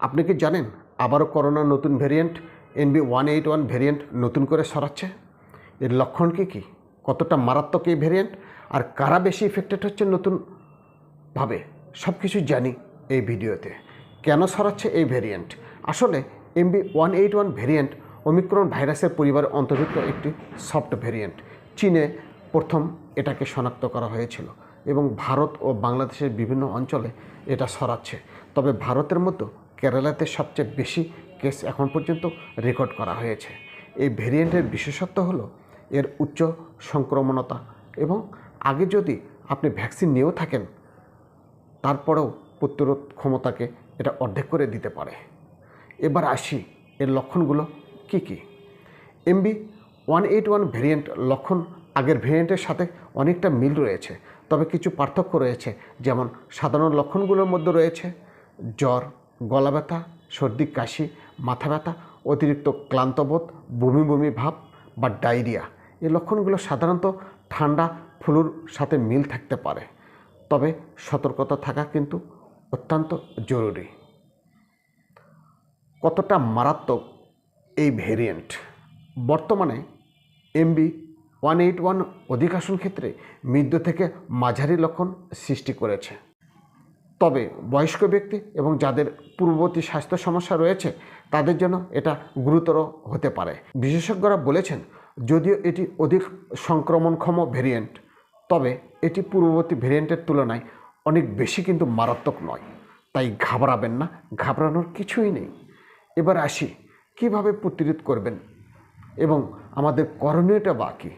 আপনি কি জানেন আবারও করোনার নতুন ভ্যারিয়েন্ট NB181 ভ্যারিয়েন্ট নতুন করে ছড়াচ্ছে? এর লক্ষণ কী কতটা মারাত্মক এই ভ্যারিয়েন্ট আর কারা বেশি ইফেক্টেড হচ্ছে নতুনভাবে সব কিছু জানি এই ভিডিওতে। কেন ছড়াচ্ছে এই ভ্যারিয়েন্ট? আসলে NB181 ভ্যারিয়েন্ট ওমিক্রন ভাইরাসের পরিবারের অন্তর্ভুক্ত একটি সফট ভ্যারিয়েন্ট। চীনে প্রথম এটাকে শনাক্ত করা হয়েছিল এবং ভারত ও বাংলাদেশের বিভিন্ন অঞ্চলে এটা ছড়াচ্ছে। তবে ভারতের মধ্যে কেরালাতে সবচেয়ে বেশি কেস এখন পর্যন্ত রেকর্ড করা হয়েছে। এই ভ্যারিয়েন্টের বিশেষত্ব হলো এর উচ্চ সংক্রমণতা এবং আগে যদি আপনি ভ্যাকসিন নিয়েও থাকেন তারপরেও প্রতিরোধ ক্ষমতাকে এটা অর্ধেক করে দিতে পারে। এবার আসি এর লক্ষণগুলো কী। NB181 ভ্যারিয়েন্ট লক্ষণ আগের ভ্যারিয়েন্টের সাথে অনেকটা মিল রয়েছে, তবে কিছু পার্থক্য রয়েছে। যেমন সাধারণ লক্ষণগুলোর মধ্যে রয়েছে জ্বর, গলা ব্যথা, সর্দি, কাশি, মাথা ব্যথা, অতিরিক্ত ক্লান্তবোধ, বমি বমি ভাব বা ডায়রিয়া। এই লক্ষণগুলো সাধারণত ঠান্ডা ফ্লুর সাথে মিল থাকতে পারে, তবে সতর্কতা থাকা কিন্তু অত্যন্ত জরুরি। কতটা মারাত্মক এই ভ্যারিয়েন্ট? বর্তমানে NB181 অধিকাংশ ক্ষেত্রে মৃত্যু থেকে মাঝারি লক্ষণ সৃষ্টি করেছে, তবে বয়স্ক ব্যক্তি এবং যাদের পূর্ববর্তী স্বাস্থ্য সমস্যা রয়েছে তাদের জন্য এটা গুরুতর হতে পারে। বিশেষজ্ঞরা বলেছেন যদিও এটি অধিক সংক্রমণক্ষম ভ্যারিয়েন্ট, তবে এটি পূর্ববর্তী ভ্যারিয়েন্টের তুলনায় অনেক বেশি কিন্তু মারাত্মক নয়। তাই ঘাবড়াবেন না, ঘাবড়ানোর কিছুই নেই। এবার আসি কীভাবে প্রতিরোধ করবেন এবং আমাদের করণীয়টা বাকি।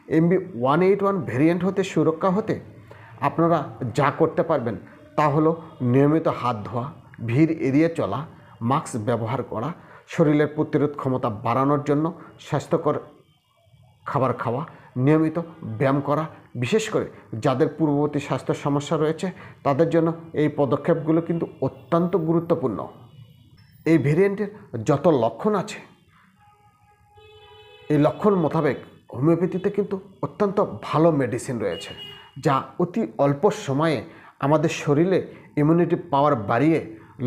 NB181 ভ্যারিয়েন্ট হতে সুরক্ষা হতে আপনারা যা করতে পারবেন তা হলো নিয়মিত হাত ধোয়া, ভিড় এড়িয়ে চলা, মাস্ক ব্যবহার করা, শরীরের প্রতিরোধ ক্ষমতা বাড়ানোর জন্য স্বাস্থ্যকর খাবার খাওয়া, নিয়মিত ব্যায়াম করা। বিশেষ করে যাদের পূর্ববর্তী স্বাস্থ্য সমস্যা রয়েছে তাদের জন্য এই পদক্ষেপগুলো কিন্তু অত্যন্ত গুরুত্বপূর্ণ। এই ভ্যারিয়েন্টের যত লক্ষণ আছে এই লক্ষণ মোতাবেক হোমিওপ্যাথিতে কিন্তু অত্যন্ত ভালো মেডিসিন রয়েছে, যা অতি অল্প সময়ে আমাদের শরীরে ইমিউনিটি পাওয়ার বাড়িয়ে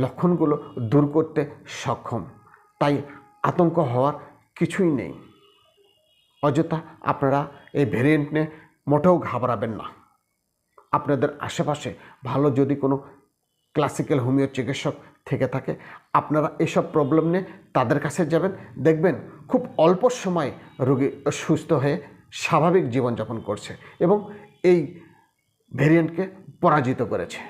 লক্ষণগুলো দূর করতে সক্ষম। তাই আতঙ্ক হওয়ার কিছুই নেই। অযথা আপনারা এই ভ্যারিয়েন্ট নিয়ে মোটেও ঘাবড়াবেন না। আপনাদের আশেপাশে ভালো যদি কোনো ক্লাসিক্যাল হোমিও চিকিৎসক থেকে থাকে আপনারা এসব প্রবলেম নিয়ে তাদের কাছে যাবেন, দেখবেন খুব অল্প সময়ে রোগী সুস্থ হয়ে স্বাভাবিক জীবনযাপন করছে এবং এই ভ্যারিয়েন্টকে পরাজিত করেছে।